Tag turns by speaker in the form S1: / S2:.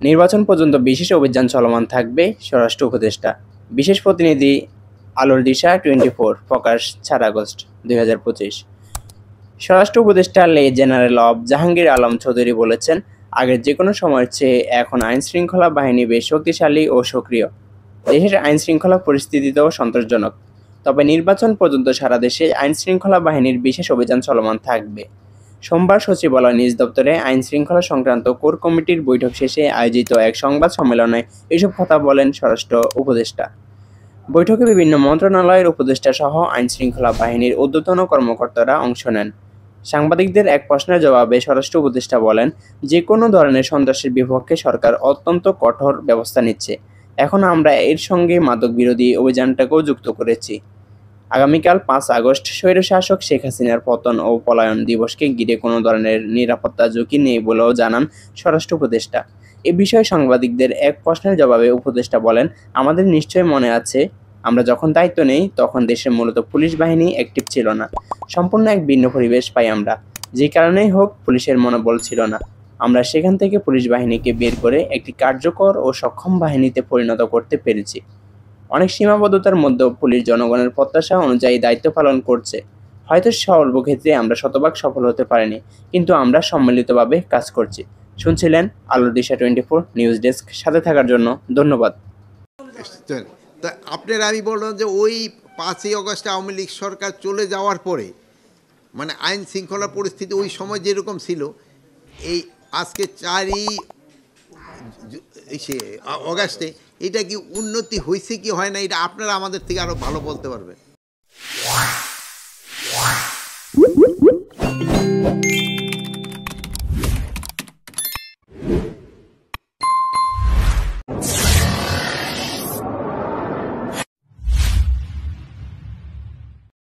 S1: নির্বাচন পর্যন্ত বিশেষ অভিযান চলমান থাকবে, স্বরাষ্ট্র উপদেষ্টা। বিশেষ প্রতিনিধি, আলোর দিশা 24, প্রকাশ 4 আগস্ট 2025। স্বরাষ্ট্র উপদেষ্টা লে জেনারেল অব জাহাঙ্গীর আলম চৌধুরী বলেছেন, আগের যেকোনো সময়ের চেয়ে এখন আইনশৃঙ্খলা বাহিনী বেশ শক্তিশালী ও সক্রিয়। দেশের আইনশৃঙ্খলা পরিস্থিতিতেও সন্তোষজনক। তবে নির্বাচন পর্যন্ত সারা দেশে আইনশৃঙ্খলা বাহিনীর বিশেষ অভিযান চলমান থাকবে। সোমবার সচিবালয় নিজ দপ্তরে আইনশৃঙ্খলা সংক্রান্ত কোর কমিটির বৈঠক শেষে আয়োজিত এক সংবাদ সম্মেলনে এসব কথা বলেন স্বরাষ্ট্র উপদেষ্টা। বৈঠকে বিভিন্ন মন্ত্রণালয়ের উপদেষ্টা সহ আইনশৃঙ্খলা বাহিনীর ঊর্ধ্বতন কর্মকর্তারা অংশ নেন। সাংবাদিকদের এক প্রশ্নের জবাবে স্বরাষ্ট্র উপদেষ্টা বলেন, যে কোনো ধরনের সন্ত্রাসের বিপক্ষে সরকার অত্যন্ত কঠোর ব্যবস্থা নিচ্ছে। এখন আমরা এর সঙ্গে মাদক বিরোধী অভিযানটাকেও যুক্ত করেছি। আগামীকাল 5 আগস্ট স্বৈরশাসক শেখ হাসিনার পতন ও পলায়ন দিবসকে ঘিরে কোনো ধরনের নিরাপত্তা ঝুঁকি নেই বলেও জানান স্বরাষ্ট্র উপদেষ্টা। এ বিষয়ে সাংবাদিকদের এক প্রশ্নের জবাবে উপদেষ্টা বলেন, আমাদের নিশ্চয়ই মনে আছে, আমরা যখন দায়িত্ব নেই তখন দেশে মূলত পুলিশ বাহিনী অ্যাক্টিভ ছিল না। সম্পূর্ণ এক ভিন্ন পরিবেশ পাই আমরা। যে কারণেই হোক পুলিশের মনোবল ছিল না। আমরা সেখান থেকে পুলিশ বাহিনীকে বের করে একটি কার্যকর ও সক্ষম বাহিনীতে পরিণত করতে পেরেছি। অনেক সীমাবদ্ধতার মধ্যেও পুলিশ জনগণের প্রত্যাশা অনুযায়ী দায়িত্ব পালন করছে। হয়তো সর্বক্ষেত্রে আমরা শতভাগ সফল হতে পারিনি, কিন্তু আমরা সম্মিলিতভাবে কাজ করছি। শুনছিলেন আলোর দিশা 24 নিউজ ডেস্ক। সাথে থাকার জন্য ধন্যবাদ।
S2: তা আপনার আমি বললাম যে ওই 5ই আগস্ট আওয়ামী লীগ সরকার চলে যাওয়ার পরে মানে আইন শৃঙ্খলা পরিস্থিতি ওই সময় যেরকম ছিল, এই আজকে 4ই অগাস্টে এটা কি উন্নতি হয়েছে কি হয় না, এটা আপনারা আমাদের থেকে আরও ভালো বলতে পারবেন।